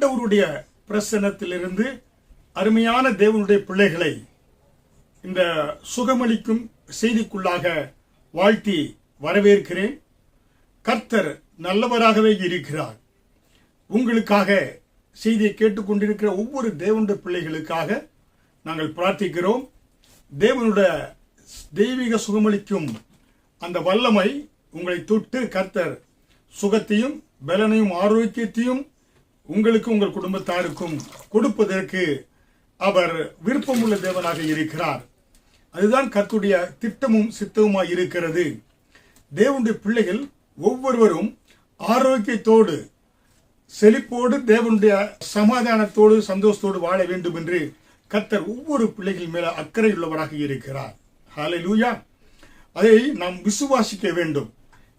ஆண்டவருடைய பிரசன்னத்திலிருந்து அருமையான தேவனுடைய பிள்ளைகளை இந்த சுகமளிக்கும் செய்திக்குள்ளாக வாழ்த்தி வரவேற்கிறேன். கர்த்தர் நல்லவராகவே இருக்கிறார். உங்களுக்காக செய்தியை கேட்டுக்கொண்டிருக்கிற ஒவ்வொரு தேவனுடைய பிள்ளைகளுக்காக நாங்கள் பிரார்த்திக்கிறோம். தேவனுடைய தெய்வீக சுகமளிக்கும் அந்த வல்லமை உங்களை தொட்டு கர்த்தர் சுகத்தையும் பலனையும் ஆரோக்கியத்தையும் உங்களுக்கு உங்கள் குடும்பத்தாருக்கும் கொடுப்பதற்கு அவர் விருப்பமுள்ள தேவனாக இருக்கிறார். அதுதான் கர்த்தருடைய திட்டமும் சித்தமுமாய் இருக்கிறது. தேவனுடைய பிள்ளைகள் ஒவ்வொருவரும் ஆரோக்கியத்தோடு செழிப்போடு தேவனுடைய சமாதானத்தோடு சந்தோஷத்தோடு வாழ வேண்டும் என்று கர்த்தர் ஒவ்வொரு பிள்ளைகள் மேல அக்கறையுள்ளவராக இருக்கிறார். ஹல்லேலூயா. அதை நாம் விசுவாசிக்க வேண்டும்.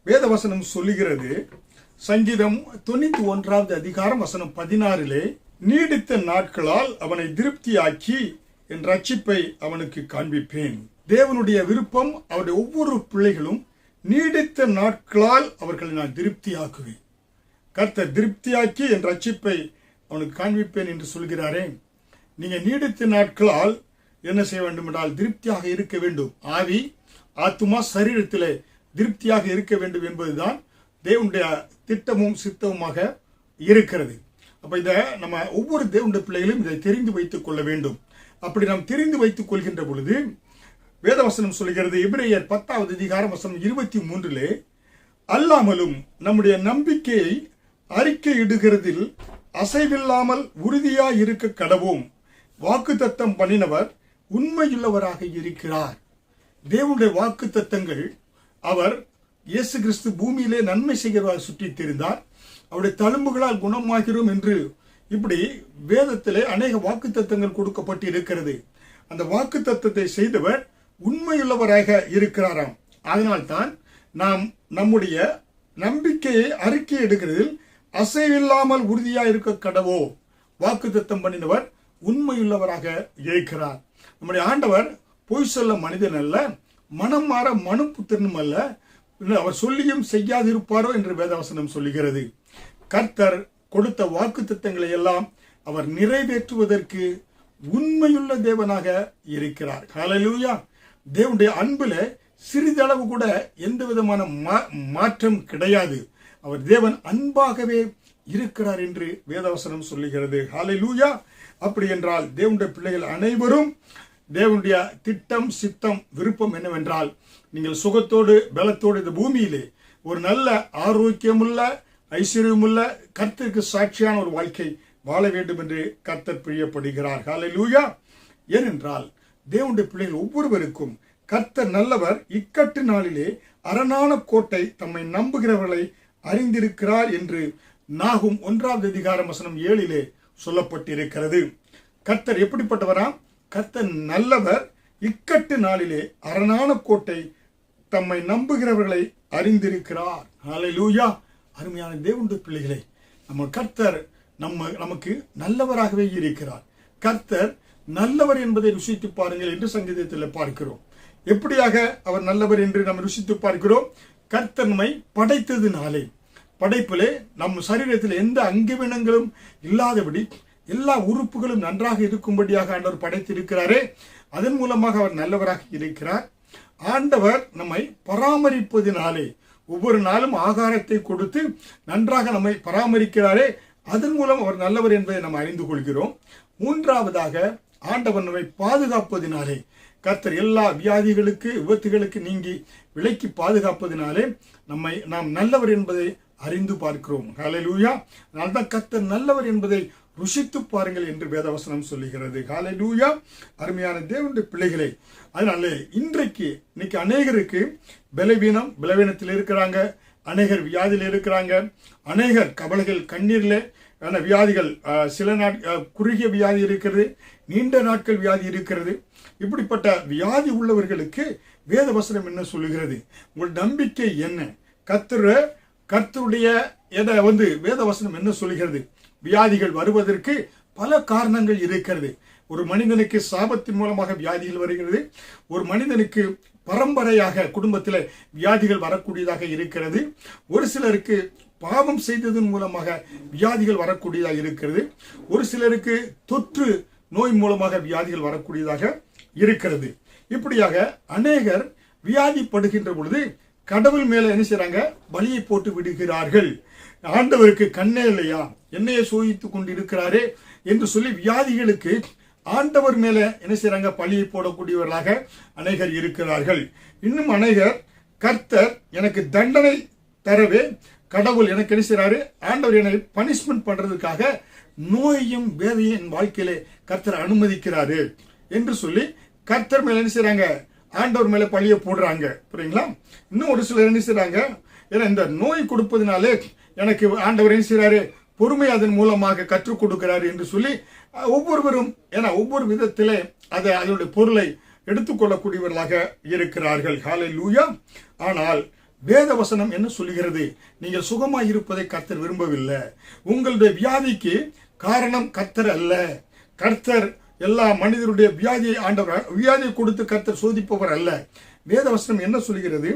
வேதவசனம் சொல்லுகிறது, சங்கீதம் 91வது அதிகாரம் வசனம் 16 நீடித்த நாட்களால் அவனை திருப்தியாக்கி என் ரட்சிப்பை அவனுக்கு காண்பிப்பேன். தேவனுடைய விருப்பம் அவருடைய ஒவ்வொரு பிள்ளைகளும் நீடித்த நாட்களால் அவர்களை நான் திருப்தியாக்குவேன். கர்த்தர் திருப்தியாக்கி என் ரட்சிப்பை அவனுக்கு காண்பிப்பேன் என்று சொல்கிறாரே. நீங்க நீடித்த நாட்களால் என்ன செய்ய வேண்டும் என்றால் திருப்தியாக இருக்க வேண்டும். ஆவி ஆத்துமா சரீரத்திலே திருப்தியாக இருக்க வேண்டும் என்பதுதான் தேவனுடைய திட்டமும் சித்தமுமாக இருக்கிறது. அப்ப இதை நம்ம ஒவ்வொரு தேவனுடைய பிள்ளைகளும் இதை தெரிந்து வைத்துக் கொள்ள வேண்டும். அப்படி நாம் தெரிந்து வைத்துக் கொள்கின்ற பொழுது வேதவசனம் சொல்கிறது, எபிரேயர் 10வது அதிகாரம் வசனம் 23 அல்லாமலும் நம்முடைய நம்பிக்கையை அறிக்கையிடுகிறதில் அசைவில்லாமல் உறுதியாய் இருக்க கடவோம். வாக்குத்தத்தம் பண்ணினவர் உண்மையுள்ளவராக இருக்கிறார். தேவனுடைய வாக்குத்தத்தங்கள், அவர் இயேசு கிறிஸ்து பூமியிலே நன்மை செய்கிறவராக சுற்றித் திரிந்தார். அவருடைய தழும்புகளால் குணமாகிறோம் என்று இப்படி வேதத்திலே அநேக வாக்குத்தத்தங்கள் கொடுக்கப்பட்டு இருக்கிறது. அந்த வாக்குத்தத்தத்தை செய்தவர் உண்மையுள்ளவராக இருக்கிறாராம். அதனால்தான் நாம் நம்முடைய நம்பிக்கையை அறிக்கை எடுக்கிறதில் அசைவில்லாமல் உறுதியாக இருக்க கடவோ. வாக்குத்தத்தம் பண்ணினவர் உண்மையுள்ளவராக இருக்கிறார். நம்முடைய ஆண்டவர் பொய் சொல்ல மனிதன் அல்ல, மனம் மாற மனுப்புத்திரனும் அல்ல. அவர் சொல்லியும் செய்யாதிருப்பாரோ என்று வேதவசனம் சொல்லுகிறது. கர்த்தர் கொடுத்த வாக்குத்தத்தங்களை எல்லாம் அவர் நிறைவேற்றுவதற்கு உண்மையுள்ள தேவனாக இருக்கிறார். ஹல்லேலூயா. தேவனுடைய அன்புல சிறிதளவு கூட எந்த விதமான மாற்றம் கிடையாது. அவர் தேவன் அன்பாகவே இருக்கிறார் என்று வேதவசனம் சொல்லுகிறது. ஹல்லேலூயா. அப்படி என்றால் தேவனுடைய பிள்ளைகள் அனைவரும் தேவனுடைய திட்டம் சித்தம் விருப்பம் என்னவென்றால் நீங்கள் சுகத்தோடு பலத்தோடு இந்த பூமியிலே ஒரு நல்ல ஆரோக்கியமுள்ள ஐஸ்வர்யமுள்ள கர்த்தருக்கு சாட்சியான ஒரு வாழ்க்கை வாழ வேண்டும் என்று கர்த்தர் பிரியப்படுகிறார். ஹல்லேலூயா. ஏனென்றால் தேவனுடைய பிள்ளைகள் ஒவ்வொருவருக்கும் கர்த்தர் நல்லவர், இக்கட்டு நாளிலே அரணான கோட்டை தம்மை நம்புகிறவர்களை அறிந்திருக்கிறார் என்று நாகும் 1வது அதிகாரம் வசனம் 7 சொல்லப்பட்டிருக்கிறது. கர்த்தர் எப்படிப்பட்டவராம்? கர்த்தர் நல்லவர், இக்கட்டு நாளிலே அரணான கோட்டை தம்மை நம்புகிறவர்களை அறிந்திருக்கிறார். ஹல்லேலூயா. அருமையான தேவனுடைய பிள்ளைகளை, நம்ம கர்த்தர் நமக்கு நல்லவராகவே இருக்கிறார். கர்த்தர் நல்லவர் என்பதை ருசித்து பாருங்கள் என்று சங்கீதத்தில் பார்க்கிறோம். எப்படியாக அவர் நல்லவர் என்று நம்ம ருசித்து பார்க்கிறோம்? கர்த்தர் நம்மை படைத்ததினாலே, படைப்பிலே நம் சரீரத்தில் எந்த அங்கவினங்களும் இல்லாதபடி எல்லா உறுப்புகளும் நன்றாக இருக்கும்படியாக ஆண்டவர் படைத்திருக்கிறாரே, அதன் மூலமாக அவர் நல்லவராக இருக்கிறார். ஆண்டவர் நம்மை பராமரிப்பதினாலே, ஒவ்வொரு நாளும் ஆகாரத்தை கொடுத்து நன்றாக நம்மை பராமரிக்கிறாரே, அதன் மூலம் அவர் நல்லவர் என்பதை நாம் அறிந்து கொள்கிறோம். 3வதாக ஆண்டவர் நம்மை பாதுகாப்பதினாலே, கர்த்தர் எல்லா வியாதிகளுக்கு விபத்துகளுக்கு நீங்கி விலக்கி பாதுகாப்பதினாலே நாம் நல்லவர் என்பதை அறிந்து பார்க்கிறோம். ஹல்லேலூயா. அதனால்தான் கர்த்தர் நல்லவர் என்பதை ருசித்து பாருங்கள் என்று வேதவசனம் சொல்லுகிறது. ஹல்லேலூயா. அருமையான தேவனுடைய பிள்ளைகளே, அதனால இன்னைக்கு அநேகருக்கு பலவீனத்தில் இருக்கிறாங்க, அநேகர் வியாதியில் இருக்கிறாங்க, அநேகர் கவலைகள் கண்ணீர்ல வியாதிகள், சில குறுகிய வியாதி இருக்கிறது, நீண்ட நாட்கள் வியாதி இருக்கிறது. இப்படிப்பட்ட வியாதி உள்ளவர்களுக்கு வேதவசனம் என்ன சொல்லுகிறது? உங்கள் நம்பிக்கை என்ன? கர்த்தருடைய வேதவசனம் என்ன சொல்லுகிறது? வியாதிகள் வருவதற்கு பல காரணங்கள் இருக்கிறது. ஒரு மனிதனுக்கு சாபத்தின் மூலமாக வியாதிகள் வருகிறது. ஒரு மனிதனுக்கு பரம்பரையாக குடும்பத்தில் வியாதிகள் வரக்கூடியதாக இருக்கிறது. ஒரு சிலருக்கு பாவம் செய்ததன் மூலமாக வியாதிகள் வரக்கூடியதாக இருக்கிறது. ஒரு சிலருக்கு தொற்று நோய் மூலமாக வியாதிகள் வரக்கூடியதாக இருக்கிறது. இப்படியாக அநேகர் வியாதிப்படுகின்ற பொழுது கடவுள் மேல என்ன செய்றாங்க, பலியை போட்டு விடுகிறார்கள். ஆண்டவருக்கு கண்ணே இல்லையா, என்னையே சோதித்துக் கொண்டு இருக்கிறாரே என்று சொல்லி வியாதிகளுக்கு ஆண்டவர் மேல என்ன செய்றாங்க, பலியை போடக்கூடியவர்களாக அநேகர் இருக்கிறார்கள். இன்னும் அநேகர் கர்த்தர் எனக்கு தண்டனை தரவே கடவுள் எனக்கு என்ன செய்றாரு, ஆண்டவர் என்னை பனிஷ்மெண்ட் பண்றதுக்காக நோயையும் வேதையும் என் வாழ்க்கையிலே கர்த்தர் அனுமதிக்கிறாரு என்று சொல்லி கர்த்தர் மேல என்ன செய்றாங்க, ஆண்டவர் மேல பழிய போடுறாங்க. புரியுங்களா? இன்னும் ஒரு சிலர் என்ன செய்றாங்க, ஏன்னா இந்த நோய் கொடுப்பதனாலே எனக்கு ஆண்டவர் என்ன செய்றாரு, பொறுமை அதன் மூலமாக கற்றுக் கொடுக்கிறாரு என்று சொல்லி ஒவ்வொருவரும் ஏன்னா ஒவ்வொரு விதத்திலே அதனுடைய பொருளை எடுத்துக்கொள்ளக்கூடியவர்களாக இருக்கிறார்கள். ஹல்லேலூயா. ஆனால் வேத வசனம் என்ன சொல்கிறது, நீங்கள் சுகமாய் இருப்பதை கர்த்தர் விரும்பவில்லை. உங்களுடைய வியாதிக்கு காரணம் கர்த்தர் அல்ல. கர்த்தர் எல்லா மனிதருடைய வியாதியை ஆண்டவர் வியாதியை கொடுத்து கர்த்தர் சோதிப்பவர் அல்ல. வேத வசனம் என்ன சொல்கிறது,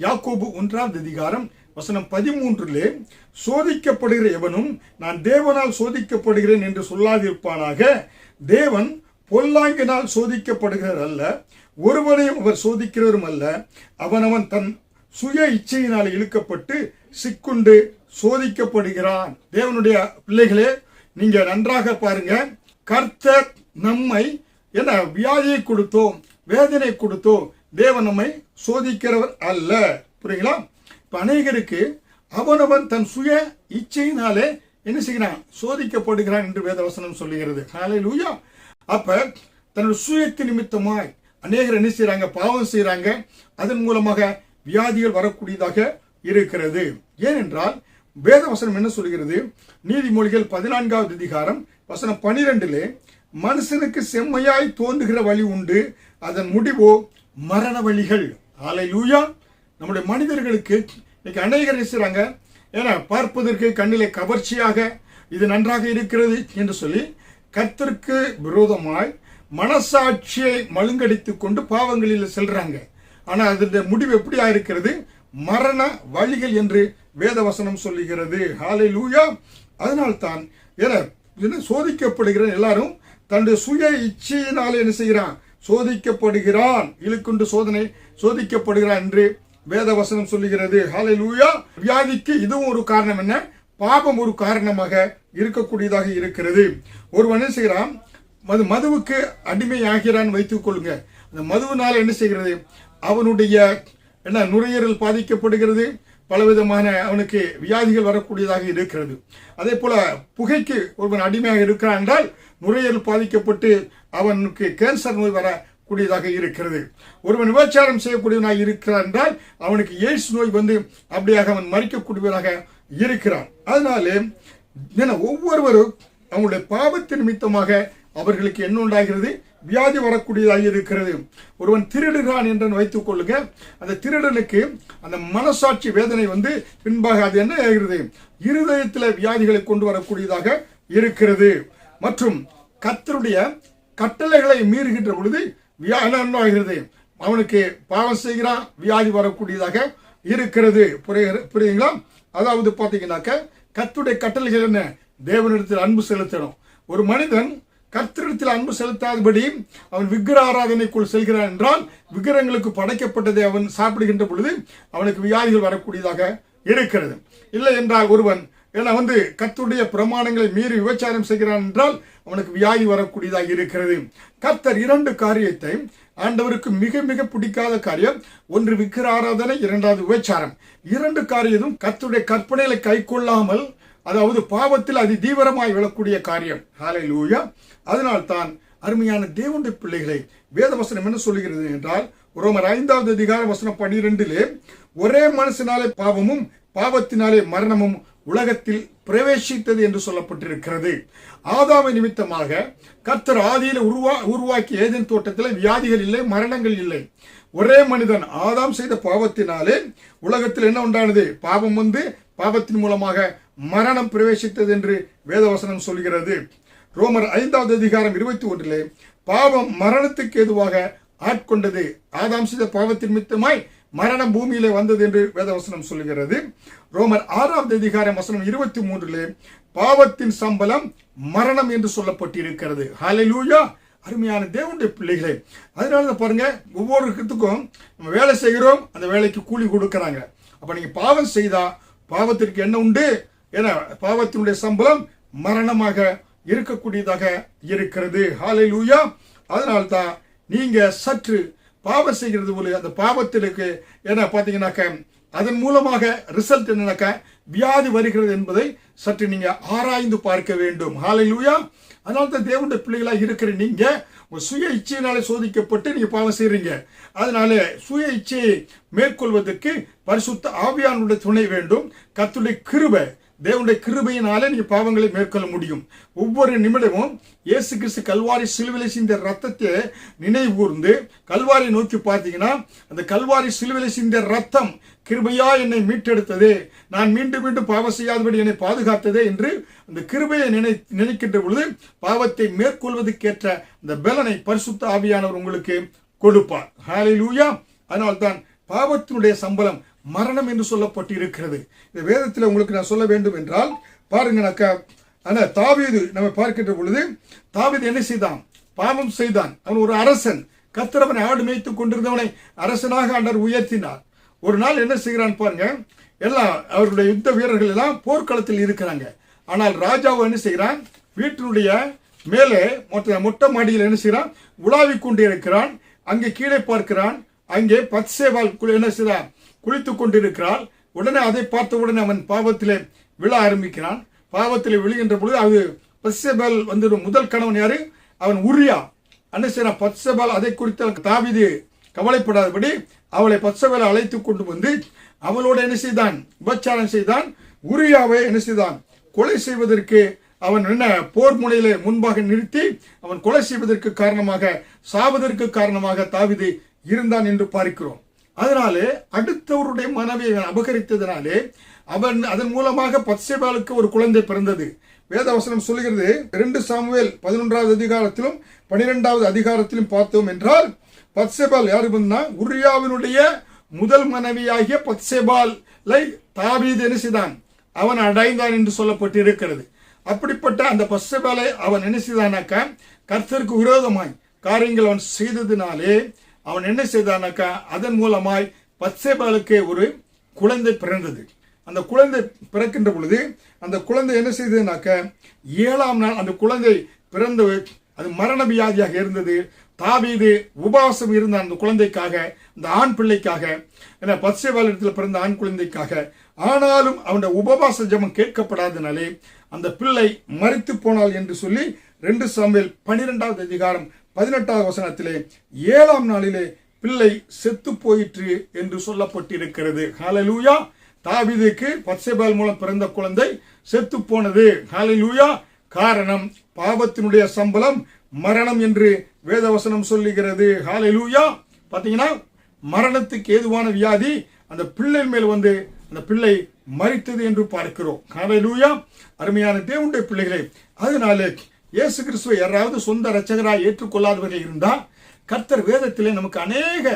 யாக்கோபு 1ஆம் அதிகாரம் வசனம் 13 சோதிக்கப்படுகிற எவனும் நான் தேவனால் சோதிக்கப்படுகிறேன் என்று சொல்லாதிருப்பானாக. தேவன் பொல்லாங்கினால் சோதிக்கப்படுகிறார் அல்ல, ஒருவனையும் அவர் சோதிக்கிறவரும் அல்ல. அவனவன் தன் சுய இச்சையினால் இழுக்கப்பட்டு சிக்குண்டு சோதிக்கப்படுகிறான். தேவனுடைய பிள்ளைகளே, நீங்க நன்றாக பாருங்க, கர்த்தர் நம்மை என்ன வியாதியை கொடுத்தோ வேதனை கொடுத்தோ தேவன் நம்மை சோதிக்கிறவர் அல்ல. புரியுங்களா? இப்ப அநேகருக்கு அவனவன் தன் சுய இச்சையினாலே என்ன செய்கிறான், சோதிக்கப்படுகிறான் என்று வேதவசனம் சொல்லுகிறது. ஹல்லேலூயா. அப்ப தன்னுடைய சுயத்தின் நிமித்தமாய் அநேகர் என்ன செய்யறாங்க, பாவம் செய்யறாங்க. அதன் மூலமாக வியாதிகள் வரக்கூடியதாக இருக்கிறது. ஏனென்றால் வேதவசனம் என்ன சொல்கிறது, நீதிமொழிகள் 14ஆவது அதிகாரம் வசனம் 12 மனுஷனுக்கு செம்மையாய் தோன்றுகிற வழி உண்டு, அதன் முடிவோ மரண வழிகள். ஹல்லேலூயா. நம்முடைய மனிதர்களுக்கு இன்னைக்கு அநேகர் செய்றாங்க, ஏன்னா பார்ப்பதற்கு கண்ணிலே கவர்ச்சியாக இது நன்றாக இருக்கிறது என்று சொல்லி கர்த்தருக்கு விரோதமாய் மனசாட்சியை மழுங்கடித்துக் கொண்டு பாவங்களில் செல்றாங்க. ஆனா அதனுடைய முடிவு எப்படியா இருக்கிறது, மரண வழிகள் என்று வேதவசனம் சொல்லுகிறது. ஹல்லேலூயா. அதனால்தான் ஏன்னா சோதிக்கப்படுகிற எல்லாரும் தன்னுடைய சுய இச்சையினாலே என்ன செய்கிறான், சோதிக்கப்படுகிறான். இழுக்குண்டு சோதனை சோதிக்கப்படுகிறான் என்று வேதவசனம் சொல்லுகிறது. ஹல்லேலூயா. வியாதிக்கு இதுவும் ஒரு காரணம், என்ன பாவம் ஒரு காரணமாக இருக்கக்கூடியதாக இருக்கிறது. ஒருவன் என்ன செய்கிறான், மதுவுக்கு அடிமையாகிறான் வைத்துக் கொள்ளுங்க. அந்த மதுவினால என்ன செய்கிறது, அவனுடைய என்ன நுரையீரல் பாதிக்கப்படுகிறது, பலவிதமான அவனுக்கு வியாதிகள் வரக்கூடியதாக இருக்கிறது. அதே போல புகைக்கு ஒருவன் அடிமையாக இருக்கிறான் என்றால் நுரையீரல் பாதிக்கப்பட்டு அவனுக்கு கேன்சர் நோய் வரக்கூடியதாக இருக்கிறது. ஒருவன் விபச்சாரம் செய்யக்கூடியவனாக இருக்கிறான் என்றால் அவனுக்கு எய்ட்ஸ் நோய் வந்து அப்படியாக அவன் மறிக்கக்கூடியவனாக இருக்கிறான். அதனாலே ஒவ்வொருவரும் அவங்களுடைய பாவத்தின் நிமித்தமாக அவர்களுக்கு என்ன உண்டாகிறது, வியாதி வரக்கூடியதாக இருக்கிறது. ஒருவன் திருடுகிறான் என்று வைத்துக் கொள்ளுங்க, அந்த திருடனுக்கு அந்த மனசாட்சி வேதனை வந்து பின்பாக அது என்ன ஆகிறது, இருதயத்தில் வியாதிகளை கொண்டு வரக்கூடியதாக இருக்கிறது. மற்றும் கர்த்தருடைய கட்டளைகளை மீறுகின்ற பொழுது என்ன ஆகிறது, அவனுக்கு பாவம் செய்கிறான், வியாதி வரக்கூடியதாக இருக்கிறது. புரியுங்களா? அதாவது பாத்தீங்கன்னாக்க கர்த்தருடைய கட்டளைகள் என்ன, தேவனிடத்தில் அன்பு செலுத்தணும். ஒரு மனிதன் கர்த்தரிடத்தில் அன்பு செலுத்தாதபடி அவன் விக்கிர ஆராதனைக்குள் செல்கிறான் என்றால் விக்கிரங்களுக்கு படைக்கப்பட்டதை அவன் சாப்பிடுகின்ற பொழுது அவனுக்கு வியாதிகள் வரக்கூடியதாக இருக்கிறது. இல்லை என்றால் ஒருவன் கர்த்தருடைய பிரமாணங்களை மீறி விபச்சாரம் செய்கிறான் என்றால் அவனுக்கு வியாதி வரக்கூடியதாக இருக்கிறது. கர்த்தர் 2 காரியத்தை ஆண்டவருக்கு மிக மிக பிடிக்காத காரியம், ஒன்று விக்கிர ஆராதனை, 2வது விபச்சாரம். 2 காரியமும் கர்த்தருடைய கற்பனைகளை கை கொள்ளாமல், அதாவது பாவத்தில் அதி தீவிரமாய் விழக்கூடிய காரியம். ஹல்லேலூயா. அதனால்தான் அருமையான தேவனுடைய பிள்ளைகளை வேதவசனம் என்ன சொல்லுகிறது என்றால், ரோமர் 5ஆவது அதிகாரம் வசனம் 12 ஒரே மனுஷனாலே பாவமும் பாவத்தினாலே மரணமும் உலகத்தில் பிரவேசித்தது என்று சொல்லப்பட்டிருக்கிறது. ஆதாமை நிமித்தமாக கர்த்தர் ஆதியில உருவாக்கி ஏதேன் தோட்டத்தில் வியாதிகள் இல்லை, மரணங்கள் இல்லை. ஒரே மனிதன் ஆதாம் செய்த பாவத்தினாலே உலகத்தில் என்ன உண்டானது, பாவம் வந்து பாவத்தின் மூலமாக மரணம் பிரவேசித்தது என்று வேதவசனம் சொல்கிறது. ரோமர் 5ஆவது அதிகாரம் 21 பாவம் மரணத்துக்கு ஏதுவாக ஆட்கொண்டது. ஆதாம் செய்த பாவத்தின் நிமித்தமாய் மரணம் பூமியிலே வந்தது என்று வேதவசனம் சொல்லுகிறது. ரோமர் 6வது அதிகாரம் வசனம் 23 பாவத்தின் சம்பளம் மரணம் என்று சொல்லப்பட்டிருக்கிறது. ஹல்லேலூயா. அருமையான தேவனுடைய பிள்ளைகளே, அதனால பாருங்க, ஒவ்வொரு இடத்துக்கும் நம்ம வேலை செய்கிறோம், அந்த வேலைக்கு கூலி கொடுக்கறாங்க. அப்ப நீங்க பாவம் செய்தா பாவத்திற்கு என்ன உண்டு? ஏன்னா பாவத்தினுடைய சம்பளம் மரணமாக இருக்கக்கூடியதாக இருக்கிறது. ஹல்லேலூயா. அதனால்தான் நீங்க சற்று பாவம் செய்கிறது போல அந்த பாவத்திற்கு என்ன பாத்தீங்கன்னாக்க அதன் மூலமாக ரிசல்ட் என்னன்னாக்க வியாதி வருகிறது என்பதை சற்று நீங்க ஆராய்ந்து பார்க்க வேண்டும். ஹல்லேலூயா. அதனால தான் தேவனுடைய பிள்ளைகளா இருக்கிற நீங்க சுய இச்சையினாலே சோதிக்கப்பட்டு நீங்க பாவம் செய்றீங்க. அதனால சுய இச்சையை மேற்கொள்வதற்கு பரிசுத்த ஆவியானுடைய துணை வேண்டும். கர்த்தருடைய கிருபை, தேவனுடைய கிருபையினாலே நீங்க பாவங்களை மேற்கொள்ள முடியும். ஒவ்வொரு நிமிடமும் இயேசு கிறிஸ்து கல்வாரி சிலுவையிலே சிந்திய ரத்தத்தை நினைவு கூர்ந்து கல்வாரி நோக்கி பார்த்தீங்கன்னா, அந்த கல்வாரி சிலுவையிலே சிந்திய ரத்தம் கிருபையா என்னை மீட்டெடுத்ததே, நான் மீண்டும் மீண்டும் பாவம் செய்யாதபடி என்னை பாதுகாத்ததே என்று அந்த கிருபையை நினைக்கின்ற பொழுது பாவத்தை மேற்கொள்வதற்கேற்ற அந்த பலனை பரிசுத்த ஆவியானவர் உங்களுக்கு கொடுப்பார். ஹல்லேலூயா. அதனால்தான் பாவத்தினுடைய சம்பளம் மரணம் என்று சொல்லப்பட்டு இருக்கிறது. இந்த வேதத்தில் உங்களுக்கு நான் சொல்ல வேண்டும் என்றால் பாருங்கனாக்கா, ஆனா தாவீது நம்ம பார்க்கின்ற பொழுது தாவீது என்ன செய்தான்? பாவம் செய்தான். அவன் ஒரு அரசன். கர்த்தர் அவனை ஆடு மேய்த்துக் கொண்டிருந்தவனை அரசனாக ஆண்டவர் உயர்த்தினார். ஒரு நாள் என்ன செய்கிறான் பாருங்க, எல்லாம் அவருடைய யுத்த வீரர்கள் எல்லாம் போர்க்களத்தில் இருக்கிறாங்க. ஆனால் ராஜாவை என்ன செய்கிறான்? வீட்டினுடைய மேலே மொட்டை மாடியில் என்ன செய்கிறான்? உலாவிக் கொண்டு இருக்கிறான். அங்கே கீழே பார்க்கிறான், அங்கே பத்சேபாள் என்ன செய்கிறான்? குளித்துக் கொண்டிருக்கிறாள். உடனே அதை பார்த்த உடனே அவன் பாவத்திலே விழ ஆரம்பிக்கிறான். பாவத்திலே விழுகின்ற பொழுது அது பத்சேபாள் வந்து முதல் கணவன் யாரு? அவன் உரியா. என்ன செய்யறான்? பத்சேபாள் அதை குறித்து தாவீது கவலைப்படாதபடி அவளை பத்சேபாளை அழைத்து கொண்டு வந்து அவளோட என்ன செய்தான்? உபச்சாரம் செய்தான். உரியாவை என்ன செய்தான்? கொலை செய்வதற்கு அவன் என்ன போர் முனையிலே முன்பாக நிறுத்தி அவன் கொலை செய்வதற்கு காரணமாக, சாவதற்கு காரணமாக தாவீது இருந்தான் என்று பார்க்கிறோம். அதனாலே அடுத்தவருடைய மனைவியை அபகரித்ததினாலே அவன் அதன் மூலமாக பத்சேபாளுக்கு ஒரு குழந்தை பிறந்தது. வேதவசனம் சொல்லுகிறது. 2 சாமுவேல் 11வது அதிகாரத்திலும் 12வது அதிகாரத்திலும் பார்த்தோம் என்றால் பத்சேபாள் யாரு பண்ணா? உரியாவினுடைய முதல் மனைவியாகிய பத்சேபாலை தாவீது என்ன செய்தான்? அவன் அடைந்தான் என்று சொல்லப்பட்டு இருக்கிறது. அப்படிப்பட்ட அந்த பத்சேபாலை அவன் என்ன செய்தானாக்கா, கர்த்தருக்கு விரோதமாய் காரியங்கள் அவன் செய்ததினாலே அவன் என்ன செய்தானாக்கா, அதன் மூலமாய் பத்சேபாளுக்கு ஒரு குழந்தை பிறந்தது. அந்த குழந்தை பிறக்கின்ற பொழுது அந்த குழந்தை என்ன செய்ததுனாக்க, 7ஆம் நாள் அந்த குழந்தை பிறந்து அது மரண வியாதியாக இருந்தது. தாவீது உபவாசம் இருந்த அந்த குழந்தைக்காக, அந்த ஆண் பிள்ளைக்காக, ஏன்னா பத்சேபாள் இடத்துல பிறந்த ஆண் குழந்தைக்காக. ஆனாலும் அவனுடைய உபவாச ஜெபம் கேட்கப்படாதனாலே அந்த பிள்ளை மரித்து போனாள் என்று சொல்லி 2 சாமுவேல் 12வது அதிகாரம் 18வது வசனத்திலே 7ஆம் நாளிலே பிள்ளை செத்து போயிற்று என்று சொல்லப்பட்டிருக்கிறது. ஹல்லேலூயா. தாவீதுக்கு பத்சேபாள் மூலம் பிறந்த குழந்தை செத்து போனது. ஹல்லேலூயா. காரணம் பாவத்தினுடைய சம்பளம் மரணம் என்று வேதவசனம் சொல்லுகிறது. ஹல்லேலூயா. பாத்தீங்கன்னா மரணத்துக்கு ஏதுவான வியாதி அந்த பிள்ளை மேல் வந்து அந்த பிள்ளை மரித்தது என்று பார்க்கிறோம். ஹல்லேலூயா. அருமையான தேவனுடைய பிள்ளைகளே, அதனாலே இயேசு கிறிஸ்துவை யாராவது சொந்த இரட்சகராய் ஏற்றுக்கொள்ளாதவர்கள் இருந்தால் கர்த்தர் வேதத்திலே நமக்கு அநேக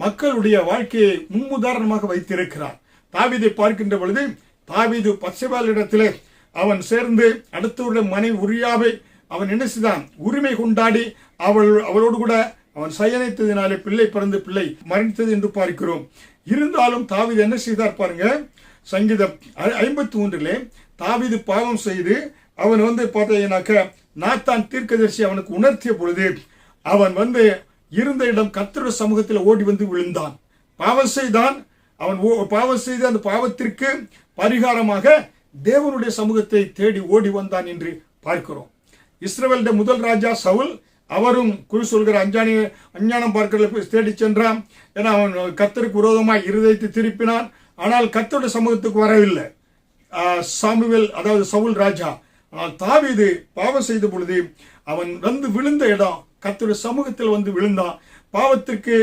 மக்களுடைய வாழ்க்கையை முன்னுதாரணமாக வைத்திருக்கிறார். தாவீதை பார்க்கின்ற பொழுது தாவீது பத்சேபாளிடத்திலே அவன் சேர்ந்து அடுத்தவருடைய மனைவி உரியாவை அவன் என்ன செய்தான்? உரிமை கொண்டாடி அவளோடு கூட அவன் சயனித்ததினாலே பிள்ளை பிறந்து பிள்ளை மரணித்தது என்று பார்க்கிறோம். இருந்தாலும் தாவீது என்ன செய்தார் பாருங்க, சங்கீதம் 53 தாவீது பாவம் செய்து அவன் வந்து பார்த்தீங்கன்னாக்க நாத்தான் தீர்க்கதரிசி அவனுக்கு உணர்த்திய பொழுது அவன் வந்து இருந்த இடம் கர்த்தருடைய சமூகத்தில் ஓடி வந்து விழுந்தான். பாவம் செய்தான். அவன் பாவம் செய்து அந்த பாவத்திற்கு பரிகாரமாக தேவனுடைய சமூகத்தை தேடி ஓடி வந்தான் என்று பார்க்கிறோம். இஸ்ரவேலுடைய முதல் ராஜா சவுல், அவரும் குறி சொல்கிற அஞ்ஞானம் பார்க்கிறத தேடி சென்றான். ஏன்னா அவன் கர்த்தருக்கு விரோதமாய் இருதயத்தை திருப்பினான். ஆனால் கர்த்தருடைய சமூகத்துக்கு வரவில்லை சாமுவேல், அதாவது சவுல் ராஜா. ஆனால் தாவீது பாவம் செய்த பொழுது அவன் வந்து விழுந்த இடம் கர்த்தருடைய சமூகத்தில் வந்து விழுந்தான். பாவத்திற்கு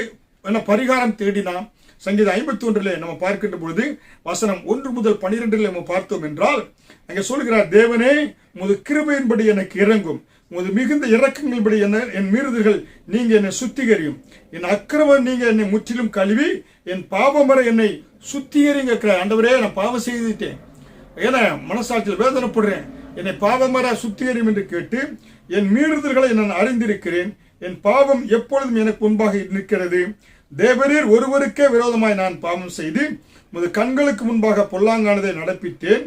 என்ன பரிகாரம் தேடினான். சங்கீதம் 51 நம்ம பார்க்கின்ற பொழுது வசனம் 1 முதல் 12 நம்ம பார்த்தோம் என்றால் அங்கே சொல்கிறார், தேவனே உமது கிருபையின்படி எனக்கு இறங்கும், உமது மிகுந்த இரக்கங்களின்படி என் மீறுதல்கள் நீங்க என்னை சுத்திகரியும், என் அக்கிரமம் நீங்க என்னை முற்றிலும் கழுவி என் பாவம் வரை என்னை சுத்திகரிங்க. ஆண்டவரே, நான் பாவம் செய்துட்டேன், ஏன்னா மனசாட்சியில் வேதனைப்படுறேன், என்னை பாவம் வர சுத்திகரியும் என்று கேட்டு என் மீறுதல்களை நான் அறிந்திருக்கிறேன், என் பாவம் எப்பொழுதும் எனக்கு முன்பாக நிற்கிறது. தேவரீர் ஒருவருக்கே விரோதமாய் நான் பாவம் செய்து உமது கண்களுக்கு முன்பாக பொல்லாங்கானதை நடப்பித்தேன்.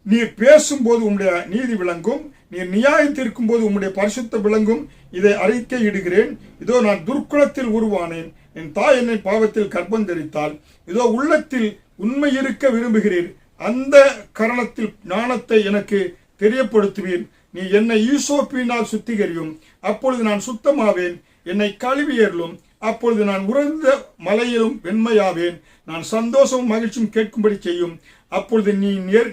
நீர் பேசும்போது உம்முடைய நீதி விளங்கும், நீர் நியாயம் தீர்க்கும் போது உம்முடைய பரிசுத்த விளங்கும். இதை அறிக்கை இடுகிறேன். இதோ நான் துர்க்குணத்தில் உருவானேன், என் தாய் என்னை பாவத்தில் கர்ப்பம் தரித்தாள். இதோ உள்ளத்தில் உண்மை இருக்க விரும்புகிறீர், அந்த கரணத்தில் ஞானத்தை எனக்கு தெரியப்படுத்துவீர். நீ என்னை ஈசோப்பினால் சுத்திகரியும், அப்பொழுது நான் சுத்தமாவேன். என்னை கழுவியேறலும், அப்பொழுது நான் உறைந்த மலையிலும் வெண்மையாவேன். நான் சந்தோஷமும் மகிழ்ச்சியும் கேட்கும்படி செய்யும், அப்பொழுது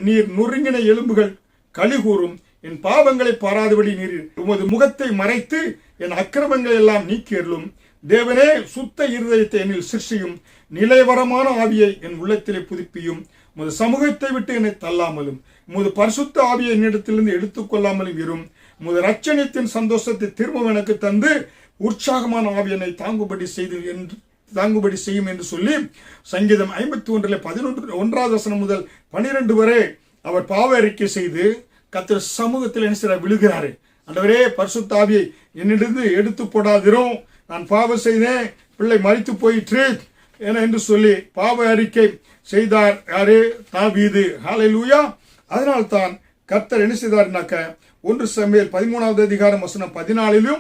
நீர் நொறுங்கின எலும்புகள் களி கூறும். என் பாவங்களை பாராதபடி நீர் உமது முகத்தை மறைத்து என் அக்கிரமங்களை எல்லாம் நீக்கியருளும். தேவனே, சுத்த இருதயத்தை என்னில் சிருஷ்டியும், நிலைவரமான ஆவியை என் உள்ளத்திலே புதுப்பியும். உமது சமூகத்தை விட்டு என்னை தள்ளாமலும் உமது பரிசுத்த ஆவியை என்னிடத்திலிருந்து எடுத்துக்கொள்ளாமலும் இரும். உமது ரட்சணியத்தின் சந்தோஷத்தை திரும்ப எனக்கு தந்து உற்சாகமான ஆவி என்னை தாங்குபடி செய்யும் என்று சொல்லி சங்கீதம் 51:11 வசனம் முதல் 12 வரை அவர் பாவ அறிக்கை செய்து கர்த்தர் சமூகத்தில் என்ன செய்ய விழுகிறாரு. ஆண்டவரே, பரிசுத்த ஆவியை என்னிடந்து எடுத்து போடாதிரும், நான் பாவம் செய்தேன், பிள்ளை மரித்து போயிற்று என்று சொல்லி பாவ அறிக்கை செய்தார். யாரு? தாவீது. ஹல்லேலூயா. அதனால்தான் கர்த்தர் என்ன செய்தார்னாக்க 1 சாமுவேல் 13:14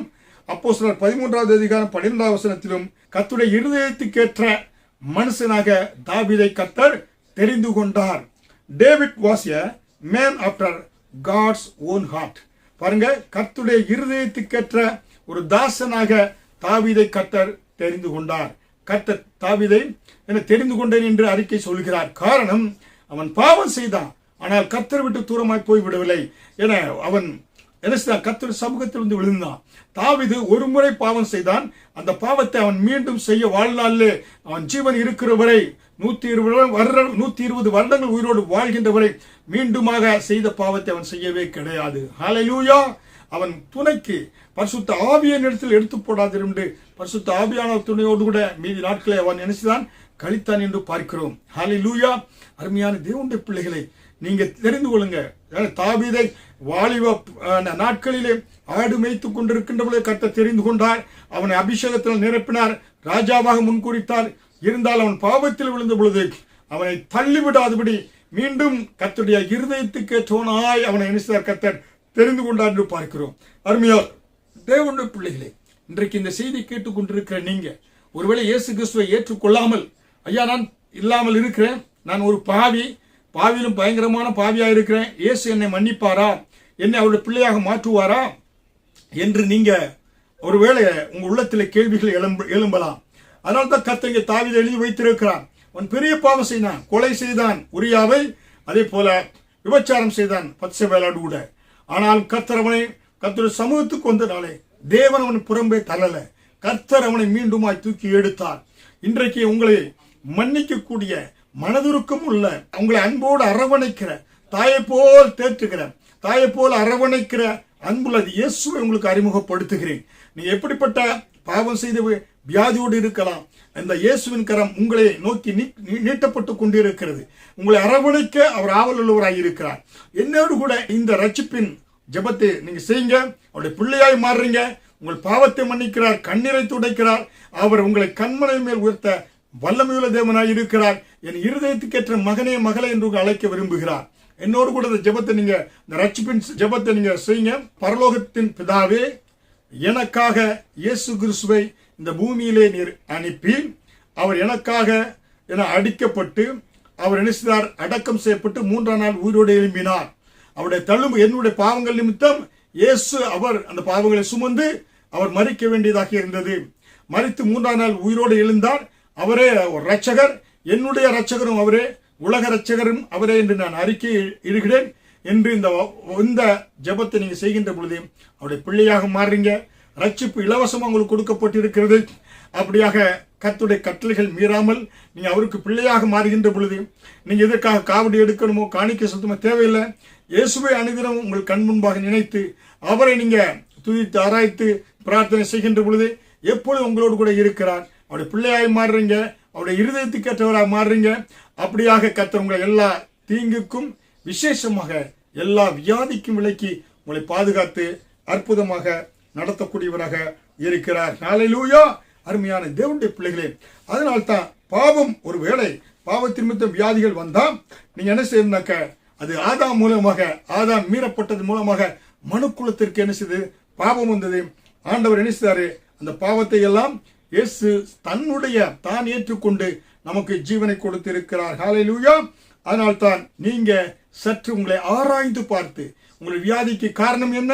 அப்போஸ்தலர் 13:12 கர்த்தருடைய இருதயத்துக்கேற்ற மனுஷனாக தாவீதை கர்த்தர் தெரிந்து கொண்டார். David was a man after God's own heart. பாருங்க, கர்த்தருடைய இருதயத்துக்கேற்ற ஒரு தாசனாக தாவீதை கர்த்தர் தெரிந்து கொண்டார். கர்த்தர் தாவீதை தெரிந்து கொண்டேன் என்று அறிக்கை சொல்கிறார். காரணம், அவன் பாவம் செய்தான், ஆனால் கர்த்தர் விட்டு தூரமாய் போய்விடவில்லை. என அவன் கர்த்தர் சமூகத்தில் வந்து விழுந்தான். தாவீது ஒரு முறை பாவம் செய்தான். அந்த பாவத்தை அவன் மீண்டும் செய்ய வாழ்நாளிலே அவன் ஜீவன் இருக்கிற வரை 120 வருடங்கள் உயிரோடு வாழ்கின்ற வரை மீண்டுமாக செய்த பாவத்தை அவன் செய்யவே கிடையாது. ஹல்லேலூயா. அவன் துணைக்கு பரிசுத்த ஆவியை இடத்தில் எடுத்து போடாது என்று பரிசுத்த ஆவியான துணையோடு கூட மீதி நாட்களை அவன் நினைச்சுதான் கழித்தான் என்று பார்க்கிறோம். ஹல்லேலூயா. அருமையான தேவனுடைய பிள்ளைகளை நீங்க தெரிந்து கொள்ளுங்க. தாவீதை வாலிப நாட்களிலே ஆடு மேய்த்துக் கொண்டிருக்கின்ற கர்த்தர் தெரிந்து கொண்டார். அவனை அபிஷேகத்தில் நிரப்பினார், ராஜாவாக முன்குறித்தார். இருந்தால் அவன் பாவத்தில் விழுந்த பொழுது அவனை தள்ளிவிடாதபடி மீண்டும் கர்த்தருடைய இருதயத்துக்கேற்றவனாய் அவனை நினைச்சார், கர்த்தர் தெரிந்து கொண்டார் என்று பார்க்கிறோம். அருமையா தேவனுடைய பிள்ளைகளே, இன்றைக்கு இந்த செய்தி கேட்டுக்கொண்டிருக்கிற நீங்க ஒருவேளை இயேசு கிறிஸ்துவை ஏற்றுக்கொள்ளாமல், ஐயா நான் இல்லாமல் இருக்கிறேன், நான் ஒரு பாவியிலும் பயங்கரமான பாவியா இருக்கிறேன், இயேசு என்னை மன்னிப்பாரா, என்னை அவருடைய பிள்ளையாக மாற்றுவாரா என்று நீங்க ஒருவேளை உங்க உள்ளத்தில் கேள்விகள் எழும்பலாம். அதனால தான் கர்த்தர் தாவீதை எழுதி வைத்திருக்கிறார். அவன் பெரிய பாவம் செய்தான், கொலை செய்தான் உரியாவை, அதே போல விபச்சாரம் செய்தான் பத்சேபாளோடு கூட. ஆனால் கர்த்தர் சமூகத்துக்கு வந்தனாலே தேவன் அவன் புறம்பே தள்ளல, கர்த்தர் அவனை மீண்டுமாய் தூக்கி எடுத்தார். இன்றைக்கு உங்களை மன்னிக்கக்கூடிய மனதுருக்கம் உள்ள, உங்களை அன்போடு அரவணைக்கிற, தாயை போல் தேற்றுகிற, தாயை போல் அரவணைக்கிற அன்புள்ளது இயேசுவை உங்களுக்கு அறிமுகப்படுத்துகிறேன். நீங்க எப்படிப்பட்ட பாவம் செய்து வியாதியோடு இருக்கலாம், இந்த இயேசுவின் கரம் உங்களை நோக்கி நீட்டப்பட்டு கொண்டிருக்கிறது. உங்களை அரவணைக்க அவர் ஆவல் உள்ளவராய் இருக்கிறார். என்னோடு கூட இந்த ரட்சிப்பின் ஜெபத்தை நீங்க செய்யுங்க. அவருடைய பிள்ளையாய் மாறுறீங்க. உங்கள் பாவத்தை மன்னிக்கிறார், கண்ணீரை துடைக்கிறார். அவர் உங்களை கண்மனை மேல் உயர்த்த வல்லமையுள்ள தேவனாய் இருக்கிறார். என் இருதயத்துக்கேற்ற மகனே மகளை என்று அழைக்க விரும்புகிறார். என்னோடு கூட இந்த ஜெபத்தை நீங்க, இந்த ரட்சிப்பின் ஜெபத்தை நீங்க செய்யுங்க. பரலோகத்தின் பிதாவே, எனக்காக இயேசு கிறிஸ்துவை இந்த பூமியிலே நீர் அனுப்பி, அவர் எனக்காக என அடிக்கப்பட்டு, அவர் நினைச்சார், அடக்கம் செய்யப்பட்டு 3ஆம் நாள் உயிரோடு எழும்பினார். அவருடைய தழும்பு என்னுடைய பாவங்கள் நிமித்தம் இயேசு அவர் அந்த பாவங்களை சுமந்து அவர் மரிக்க வேண்டியதாக இருந்தது. மரித்து 3ஆம் நாள் உயிரோடு எழுந்தார். அவரே ஒரு ரட்சகர், என்னுடைய ரட்சகரும் அவரே, உலக ரட்சகரும் அவரே என்று நான் அறிக்கை இடுகிறேன் என்று இந்த ஜெபத்தை நீங்க செய்கின்ற பொழுது அவருடைய பிள்ளையாக மாறுறீங்க. ரட்சிப்பு இலவசமாக உங்களுக்கு கொடுக்கப்பட்டிருக்கிறது. அப்படியாக கர்த்தருடைய கட்டளைகள் மீறாமல் நீங்க அவருக்கு பிள்ளையாக மாறுகின்ற பொழுது நீங்க எதற்காக காவடி எடுக்கணுமோ காணிக்கை செலுத்தமோ தேவையில்லை. இயேசுவை அனுதினம் உங்கள் கண் முன்பாக நினைத்து அவரை நீங்க துதித்து ஆராய்த்து பிரார்த்தனை செய்கின்ற பொழுது எப்பொழுது உங்களோடு கூட இருக்கிறார். அவருடைய பிள்ளையாய் மாறுறீங்க, அவருடைய இருதயத்துக்கு ஏற்றவராக மாறுறீங்க. அப்படியாக கர்த்தர் உங்களை எல்லா தீங்குக்கும் விசேஷமாக எல்லா வியாதிக்கும் விலக்கி உங்களை பாதுகாத்து அற்புதமாக நடத்தக்கூடியவராக இருக்கிறார். ஹல்லேலூயா. அருமையான தேவனுடைய பிள்ளைகளே, அதனால்தான் பாவம் ஒரு வேளை பாவத்தின் நிமித்தம் வியாதிகள் வந்தா நீங்க என்ன செய்யணும்னாக்க அது ஆதாம் மூலமாக, ஆதாம் மீறப்பட்டது மூலமாக மனுக்குலத்திற்கு என்ன செய்து பாவம் வந்தது. ஆண்டவர் என்ன செய்தாரு, அந்த பாவத்தை எல்லாம் இயேசு தன்னுடைய தான் ஏற்றுக்கொண்டு நமக்கு ஜீவனை கொடுத்திருக்கிறார். ஹல்லேலூயா. அதனால்தான் நீங்க சற்று உங்களை ஆராய்ந்து பார்த்து உங்கள் வியாதிக்கு காரணம் என்ன,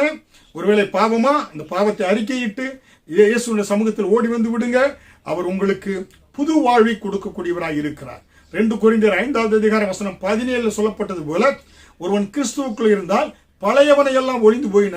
ஒருவேளை பாவமா, அந்த பாவத்தை அறிக்கையிட்டு இயேசுவின் சமூகத்தில் ஓடி வந்து விடுங்க. அவர் உங்களுக்கு புது வாழ்வை கொடுக்கக்கூடியவராக இருக்கிறார். 2 கொரிந்தியர் 5வது அதிகாரம் வசனம் 17 சொல்லப்பட்டது போல, ஒருவன் கிறிஸ்துவுக்குள் இருந்தால் பழையவனை எல்லாம் ஒழிந்து போயின,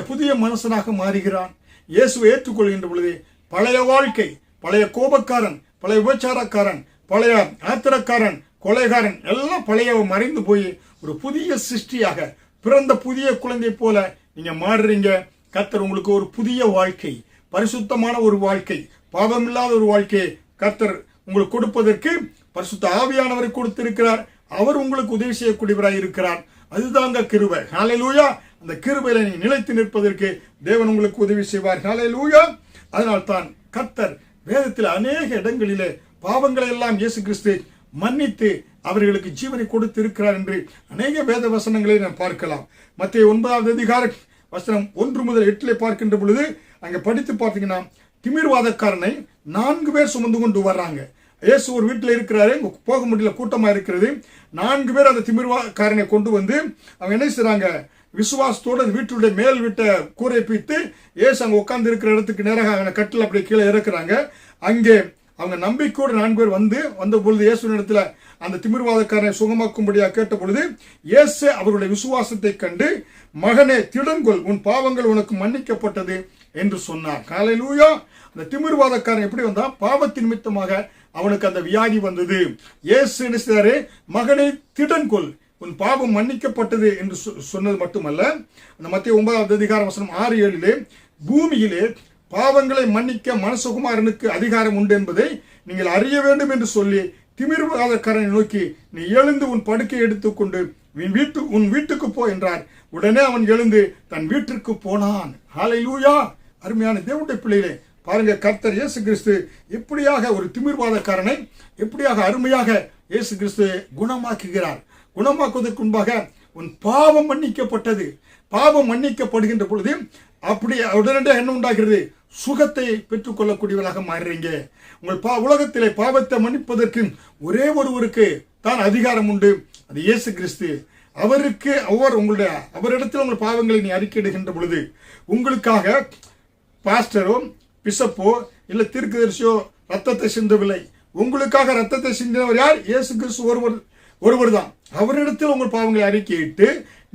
புதிய மனுஷனாக மாறுகிறான். இயேசுவை ஏற்றுக்கொள்கின்ற பொழுது பழைய வாழ்க்கை, பழைய கோபக்காரன், பழைய விபச்சாரக்காரன், பழைய ஆத்திரக்காரன், கொலைகாரன் எல்லாம் பழைய மறைந்து போய் ஒரு புதிய சிருஷ்டியாக பிறந்த புதிய குழந்தை போல நீங்க மாறுறீங்க. கர்த்தர் உங்களுக்கு ஒரு புதிய வாழ்க்கை, பரிசுத்தமான ஒரு வாழ்க்கை, பாவமில்லாத ஒரு வாழ்க்கையை கர்த்தர் உங்களுக்கு கொடுப்பதற்கு பரிசுத்த ஆவியானவரை கொடுத்திருக்கிறார். அவர் உங்களுக்கு உதவி செய்யக்கூடியவராய் இருக்கிறார். அதுதாங்க கிருபை. ஹல்லேலூயா. அந்த கிருபையில நீங்க நிலைத்து நிற்பதற்கு தேவன் உங்களுக்கு உதவி செய்வார். ஹல்லேலூயா. அதனால்தான் கர்த்தர் வேதத்தில் அநேக இடங்களிலே பாவங்களை எல்லாம் இயேசு கிறிஸ்து மன்னித்து அவர்களுக்கு ஜீவனை கொடுத்து இருக்கிறார் என்று அநேக வேத வசனங்களை நாம் பார்க்கலாம். மத்தேயு 9வது அதிகாரம் வசனம் 1 முதல் 8 பார்க்கின்ற பொழுது அங்க படித்து பார்த்தீங்கன்னா, திமிர்வாதக்காரனை 4 பேர் சுமந்து கொண்டு வர்றாங்க. இயேசு ஒரு வீட்டில் இருக்கிறாரு, போக முடியல, கூட்டமா இருக்கிறது. 4 பேர் அந்த திமிர்வாதக்காரனை கொண்டு வந்து அவங்க என்ன செய்றாங்க, விசுவாசத்தோடு அந்த வீட்டுடைய மேல் வீட்ட கூரை பீத்து இயேசு அங்க உட்கார்ந்து இருக்கிற இடத்துக்கு நேராக கட்டில் அப்படியே கீழே இறக்குறாங்க. அங்கே அவங்க நம்பிக்கையோடு 4 பேர் வந்த பொழுது இயேசுவின் இடத்துல அந்த திமிர்வாதக்காரனை சுகமாக்கும்படியாக கேட்ட பொழுது இயேசு அவருடைய விசுவாசத்தை கண்டு, மகனே திடன்கொள், உன் பாவங்கள் உனக்கு மன்னிக்கப்பட்டது என்று சொன்னார். ஹல்லேலூயா. அந்த திமிர்வாதக்காரன் எப்படி வந்தா, பாவத்தின் நிமித்தமாக அவனுக்கு அந்த வியாதி வந்தது. இயேசு என்ன செய்தாரு, மகனே திடன்கொள், உன் பாவம் மன்னிக்கப்பட்டது என்று சொன்னது மட்டுமல்ல, அந்த மத்தேயு 9வது அதிகாரம் வசனம் 6-7 பூமியிலே பாவங்களை மன்னிக்க மனுஷகுமாரனுக்கு அதிகாரம் உண்டு என்பதை நீங்கள் அறிய வேண்டும் என்று சொல்லி திமிர்வாதக்காரனை நோக்கி, நீ எழுந்து உன் படுக்கை எடுத்துக்கொண்டு உன் வீட்டுக்கு போ என்றார். உடனே அவன் எழுந்து தன் வீட்டிற்கு போனான். ஹல்லேலூயா. அருமையான தேவனுடைய பிள்ளைகளே, பாருங்க, கர்த்தர் இயேசு கிறிஸ்து எப்படியாக ஒரு திமிர்வாதக்காரனை எப்படியாக அருமையாக இயேசு கிறிஸ்து குணமாக்குகிறார். குணமாக்குவதற்கு முன்பாக உன் பாவம் மன்னிக்கப்பட்டது. பாவம் மன்னிக்கப்படுகின்ற பொழுது அப்படி உடனடியாக என்ன உண்டாகிறது, சுகத்தை பெற்றுக் கொள்ளக்கூடியவராக மாறுறீங்க. உங்கள் உலகத்திலே பாவத்தை மன்னிப்பதற்கு ஒரே ஒருவருக்கு தான் அதிகாரம் உண்டு, அது இயேசு கிறிஸ்து. அவரிடத்தில் உங்கள் பாவங்களை நீ அறிக்கையிடுகின்ற பொழுது உங்களுக்காக பாஸ்டரோ பிஷப்போ இல்ல தீர்க்கதரிசியோ ரத்தத்தை சிந்தவில்லை. உங்களுக்காக ரத்தத்தை சிந்தினவர் யார்? இயேசு கிறிஸ்து ஒருவர் தான். அவரிடத்தில் உங்கள் பாவங்களை அறிக்கையிட்டு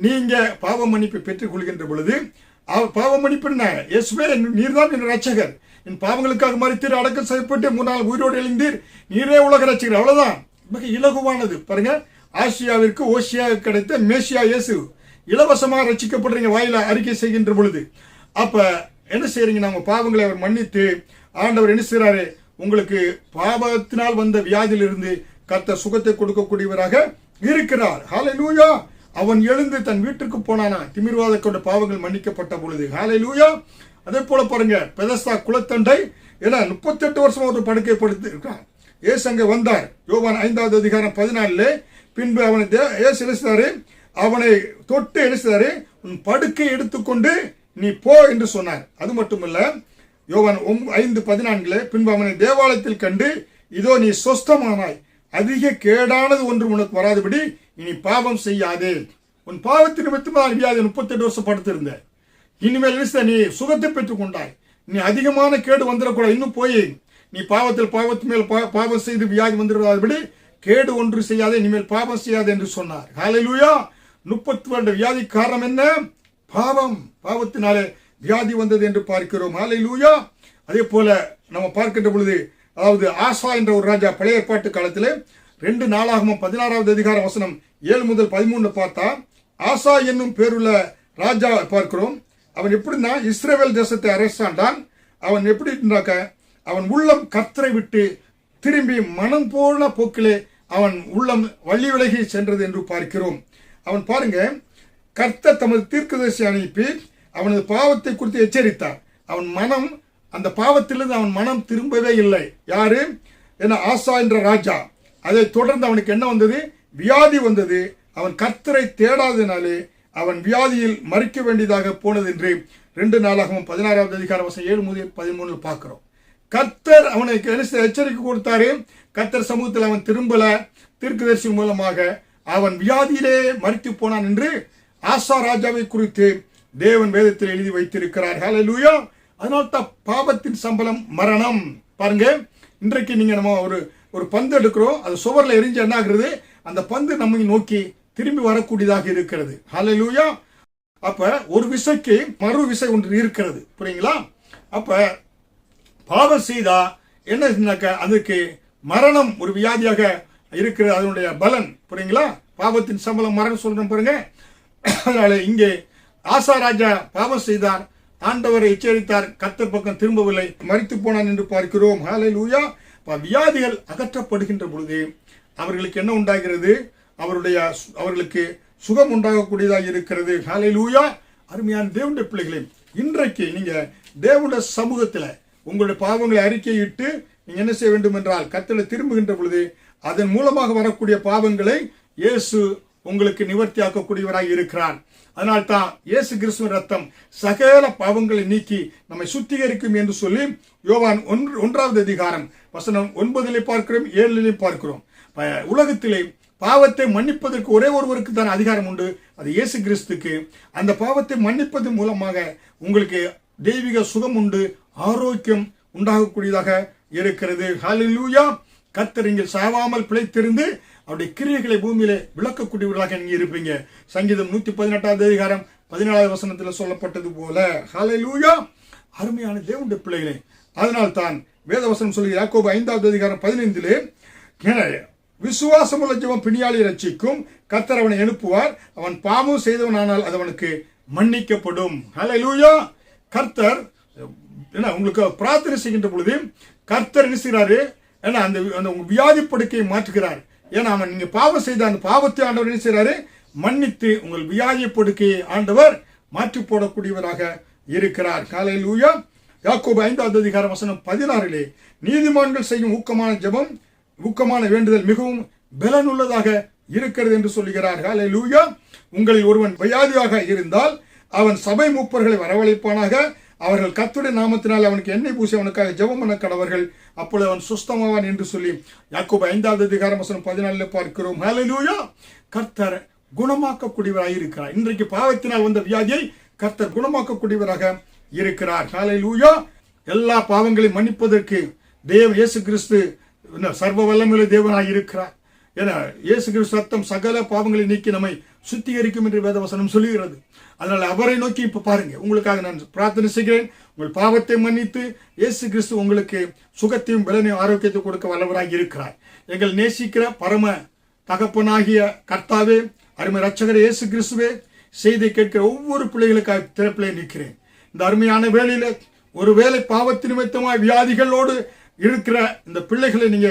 நீங்க பாவ மன்னிப்பை பெற்றுக் கொள்கின்ற பொழுது, பாவ மன்னிப்பு என்ன, இயேசுவே நீர்தான் என் ரட்சகர், என் பாவங்களுக்காக மரித்தீர், அடக்கம் செய்யப்பட்டு 3 நாள் உயிரோடு எழுந்தீர், நீரே உலக ரட்சகர். அவ்வளவுதான். மிக இலகுவானது. பாருங்க, ஆசியாவிற்கு ஓசியாக கிடைத்த மேசியா இயேசு, இலவசமாக ரட்சிக்கப்படுறீங்க வாயில அறிக்கை செய்கின்ற பொழுது. அப்ப என்ன செய்யறீங்க, நம்ம பாவங்களை அவர் மன்னித்து ஆண்டவர் என்ன செய்யறாரு, உங்களுக்கு பாவத்தினால் வந்த வியாதியிலிருந்து கர்த்தர் சுகத்தை கொடுக்கக்கூடியவராக இருக்கிறார். ஹல்லேலூயா. அவன் எழுந்து தன் வீட்டுக்கு போனானா, திமிர்வாதக்கோட பாவங்கள் மன்னிக்கப்பட்ட பொழுது. ஹல்லேலூயா. அதே போல பாருங்க, பெதஸ்தா குளத்தண்டை 38 வருஷமா ஒரு படுக்கை படுத்து இருக்கான். இயேசு அங்கே வந்தார். யோவான் 5வது அதிகாரம் 14 பின்பு அவனை இயேசு எழுந்தாரு, அவனை தொட்டு எழுந்தாரு, உன் படுக்கை எடுத்துக்கொண்டு நீ போ என்று சொன்னார். அது மட்டுமல்ல, யோவான் 5:14 பின்பு அவனை தேவாலயத்தில் கண்டு, இதோ நீ சொஸ்தமானாய், அதிக கேடானது ஒன்று உனக்கு வராதபடி இனி பாவம் செய்யாதே. உன் பாவத்தின் நிமித்தமாக வியாதி 38 வருஷம் படுத்திருந்த, இனிமேல் நீ சுகத்தை பெற்றுக் கொண்டாய், நீ அதிகமான கேடு வந்துடக்கூடாது, இன்னும் போய் நீ பாவத்து மேல் பாவம் செய்து வியாதி வந்துடாதபடி கேடு ஒன்று செய்யாதே, இனிமேல் பாவம் செய்யாதே என்று சொன்னார். ஹல்லேலூயா. 30 வருட வியாதி காரணம் என்ன? பாவம். பாவத்தினாலே வியாதி வந்தது என்று பார்க்கிறோம். ஹல்லேலூயா. அதே போல நம்ம பார்க்கின்ற பொழுது, அதாவது ஆசா என்ற ஒரு ராஜா, பழைய ஏற்பாட்டு காலத்திலே 2 நாளாகமம் 16வது அதிகாரம் வசனம் 7 முதல் 13 பார்த்தா, ஆசா என்னும் பேருள்ள ராஜா பார்க்கிறோம். அவன் எப்படின்னா இஸ்ரவேல் தேசத்தை அரசாண்டான். அவன் எப்படி இருந்தாக்க அவன் உள்ளம் கர்த்தரை விட்டு திரும்பி மனம் போன போக்கிலே அவன் உள்ளம் வழி விலகி சென்றது என்று பார்க்கிறோம். அவன் பாருங்க, கர்த்தர் தமது தீர்க்கதரிசி அனுப்பி அவனது பாவத்தை குறித்து எச்சரித்தார். அவன் மனம் அந்த பாவத்திலிருந்து அவன் மனம் திரும்பவே இல்லை. யாரு? ஏன்னா ஆசா என்ற ராஜா. அதை தொடர்ந்து அவனுக்கு என்ன வந்தது? வியாதி வந்தது. அவன் கர்த்தரை தேடாததினாலே அவன் வியாதியில் மறிக்க வேண்டியதாக போனது என்று 2 நாளாகவும் 16வது அதிகாரம் 7-13 பார்க்கிறோம். கர்த்தர் அவனுக்கு எச்சரிக்கை கொடுத்தாரு. கர்த்தர் சமூகத்தில் அவன் திரும்பல. தீர்க்கதரிசி மூலமாக அவன் வியாதியிலே மறித்து போனான் என்று ஆசா ராஜாவை குறித்து தேவன் வேதத்தில் எழுதி வைத்திருக்கிறார். ஹல்லேலூயா. அதனால்தான் பாவத்தின் சம்பளம் மரணம். பாருங்க, இன்றைக்கு நீங்க நம்ம ஒரு பந்து எடுக்கிறோம், அது சுவரில் எரிஞ்சு என்ன ஆகுறது? அந்த பந்து நம்மை நோக்கி திரும்பி வரக்கூடியதாக இருக்கிறது. ஹல்லேலூயா. அப்ப ஒரு விசைக்கு மறு விசை ஒன்று இருக்கிறது, புரியுங்களா? அப்ப பாவம் செய்தா என்ன, அதுக்கு மரணம் ஒரு வியாதியாக இருக்கிறது, அதனுடைய பலன், புரியுங்களா? பாவத்தின் சம்பளம் மரணம் சொல்றேன் பாருங்க. அதனால இங்கே ஆசா ராஜா பாவம் செய்தார், ஆண்டவரை எச்சரித்தார், கர்த்தர் பக்கம் திரும்பவில்லை, மரித்து போனான் என்று பார்க்கிறோம். ஹல்லேலூயா. வியாதிகள் அகற்றப்படுகின்ற பொழுது அவர்களுக்கு என்ன உண்டாகிறது? அவர்களுக்கு சுகம் உண்டாகக்கூடியதாக இருக்கிறது. ஹல்லேலூயா. அருமையான தேவனுடைய பிள்ளைகளே, இன்றைக்கு நீங்க தேவனுடைய சமூகத்தில் உங்களுடைய பாவங்களை அறிக்கையிட்டு நீங்க என்ன செய்ய வேண்டும் என்றால், கர்த்தரை திரும்புகின்ற பொழுது அதன் மூலமாக வரக்கூடிய பாவங்களை இயேசு உங்களுக்கு நிவர்த்தி ஆக்கக்கூடியவராக இருக்கிறார். அதனால்தான் இயேசு கிறிஸ்துவின் ரத்தம் சகல பாவங்களை நீக்கி நம்மை சுத்திகரிக்கும் என்று சொல்லி யோவான் 1வது அதிகாரம் வசனம் 9 பார்க்கிறோம், 7 பார்க்கிறோம். உலகத்திலே பாவத்தை மன்னிப்பதற்கு ஒரே ஒருவருக்கு தான் அதிகாரம் உண்டு, அது இயேசு கிறிஸ்துக்கு. அந்த பாவத்தை மன்னிப்பதன் மூலமாக உங்களுக்கு தெய்வீக சுகம் உண்டு, ஆரோக்கியம் உண்டாகக்கூடியதாக இருக்கிறது. ஹல்லேலூயா. கர்த்தர் நீங்கள் சாவாமல் பிழைத்திருந்து அவருடைய கிரியைகளை பூமியிலே விளக்கக்கூடியவர்களாக நீங்க இருப்பீங்க. சங்கீதம் 118வது அதிகாரம் 14வது வசனத்தில் சொல்லப்பட்டது போல. ஹல்லேலூயா. அருமையான தேவனுடைய பிள்ளைகளே, அதனால்தான் வேதவசனம் சொல்லி யாக்கோபு 5வது அதிகாரம் 15 விசுவாசமுள்ள ஜெபம் பிணியாளி ரட்சிக்கும், கர்த்தர் அவனை எழுப்புவார், அவன் பாவம் செய்தவனானால் அது அவனுக்கு மன்னிக்கப்படும். ஹல்லேலூயா. கர்த்தர் உங்களுக்கு பிரார்த்தனை செய்கின்ற பொழுது கர்த்தர் என்ன செய்கிறாரு? ஏன்னா அந்த வியாதி படுக்கையை மாற்றுகிறார். ஏன்னா அவன் நீங்க பாவம் செய்த அந்த பாவத்தை ஆண்டவர் என்ன செய்கிறாரு? மன்னித்து உங்கள் வியாதி படுக்கையை ஆண்டவர் மாற்றி போடக்கூடியவராக இருக்கிறார். ஹல்லேலூயா. யாக்கோபு 5வது அதிகாரம் வசனம் 16 நீதிமான்கள் செய்யும் ஊக்கமான ஜெபம், ஊக்கமான வேண்டுதல் மிகவும் பலனுள்ளதாக இருக்கிறது என்று சொல்லுகிறார். ஹல்லேலூயா. உங்களில் ஒருவன் வியாதியாக இருந்தால் அவன் சபை மூப்பர்களை வரவழைப்பானாக, அவர்கள் கர்த்தருடைய நாமத்தினால் அவனுக்கு எண்ணெய் பூசி அவனுக்காக ஜெபம் பண்ண கடவர்கள், அப்பொழுது அவன் சுஸ்தமாவான் என்று சொல்லி யாக்கோபு 5வது அதிகாரம் வசனம் 14 பார்க்கிறோம். ஹல்லேலூயா. கர்த்தர் குணமாக்கக்கூடியவராக இருக்கிறார். இன்றைக்கு பாவத்தினால் வந்த வியாதியை கர்த்தர் குணமாக்கக்கூடியவராக இருக்கிறார். ஹல்லேலூயா. எல்லா பாவங்களையும் மன்னிப்பதற்கு இயேசு கிறிஸ்து சர்வ வல்லமையுள்ள தேவனாக இருக்கிறார். ஏன்னா இயேசு கிறிஸ்து ரத்தம் சகல பாவங்களை நீக்கி நம்மை சுத்திகரிக்கும் என்று வேதவசனம் சொல்லுகிறது. அதனால அவரை நோக்கி இப்ப பாருங்க, உங்களுக்காக நான் பிரார்த்தனை செய்கிறேன். உங்கள் பாவத்தை மன்னித்து இயேசு கிறிஸ்து உங்களுக்கு சுகத்தையும் பலனையும் ஆரோக்கியத்தை கொடுக்க வல்லவராக இருக்கிறார். எங்கள் நேசிக்கிற பரம தகப்பனாகிய கர்த்தாவே, அருமை ரட்சகர் இயேசு கிறிஸ்துவே, செய்தி கேட்கிற ஒவ்வொரு பிள்ளைகளுக்காக திறப்பிலே நிற்கிறேன். இந்த அருமையான வேளையில ஒருவேளை பாவத்து நிமித்தமாய் வியாதிகளோடு இருக்கிற இந்த பிள்ளைகளை நீங்க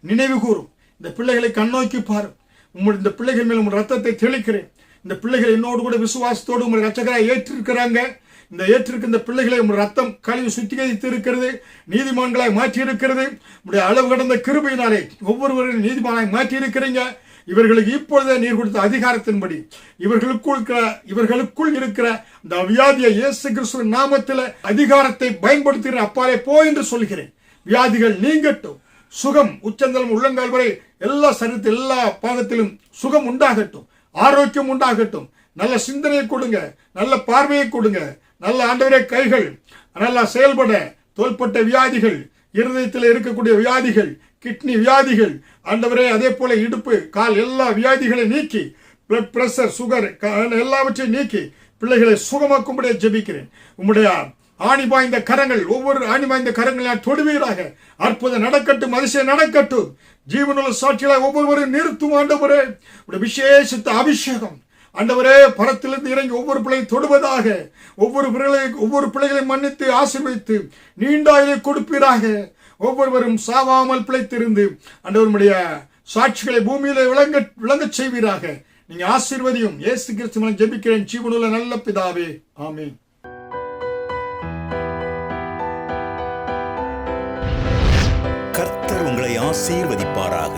நினைவு கூறும். இந்த பிள்ளைகளை கண்ணோக்கி பாரு. இந்த பிள்ளைகள் மேல் உங்கள் ரத்தத்தை தெளிக்கிறேன். இந்த பிள்ளைகள் என்னோடு கூட விசுவாசத்தோடு உங்களை ரட்சகராக ஏற்றிருக்கிறாங்க. இந்த ஏற்றிருக்க இந்த பிள்ளைகளை உங்கள் ரத்தம் கழுவி சுத்திகரித்து இருக்கிறது, நீதிமான்களாய் மாற்றி இருக்கிறது. உங்களுடைய அளவு கடந்த கிருபையினாலே ஒவ்வொருவரையும் நீதிமானாய் மாற்றி இருக்கிறீங்க. இவர்களுக்கு இப்பொழுதே நீர் கொடுத்த அதிகாரத்தின்படி இவர்களுக்குள் இருக்கிற இந்த வியாதியை இயேசு கிறிஸ்துவின் நாமத்தில் அதிகாரத்தை பயன்படுத்துகிற அப்பாலே போ என்று சொல்கிறேன். வியாதிகள் நீங்கட்டும், சுகம் உச்சந்தலம் உள்ளங்கால் வரை எல்லா சரீரத்தில் எல்லா பாகத்திலும் சுகம் உண்டாகட்டும், ஆரோக்கியம் உண்டாகட்டும். நல்ல சிந்தனையை கொடுங்க, நல்ல பார்வையை கொடுங்க. நல்ல ஆண்டவரே கைகள் நல்லா செயல்பட, தோள்பட்ட வியாதிகள், இருதயத்தில் இருக்கக்கூடிய வியாதிகள், கிட்னி வியாதிகள், ஆண்டவரே அதே போல இடுப்பு கால் எல்லா வியாதிகளை நீக்கி, பிளட் பிரஷர் சுகர் எல்லாவற்றையும் நீக்கி பிள்ளைகளை சுகமாக்கும்படியாக ஜெபிக்கிறேன். உம்முடைய ஆணி பாய்ந்த கரங்கள், ஒவ்வொரு ஆணி பாய்ந்த கரங்களால் தொடுவீராக. அற்புதம் நடக்கட்டும், அதிசயம் நடக்கட்டும். ஜீவனுள்ள சாட்சிகளாக ஒவ்வொருவரும் நிறுத்தும் ஆண்டவரே. விசேஷித்த அபிஷேகம் ஆண்டவரே, பரத்திலிருந்து இறங்கி ஒவ்வொரு பிள்ளையை தொடுவதாக, ஒவ்வொரு பிள்ளைகளை மன்னித்து ஆசீர்வதித்து நீண்ட ஆயுளை கொடுப்பீராக. ஒவ்வொருவரும் சாவாமல் பிழைத்திருந்து ஆண்டவருடைய சாட்சிகளை பூமியில விளங்கச் செய்வீராக. நீங்க ஆசீர்வதியும். இயேசு கிறிஸ்துவின் ஜெபிக்கிறேன் ஜீவனுள்ள நல்ல பிதாவே, ஆமென். கர்த்தர் உங்களை ஆசீர்வதிப்பாராக.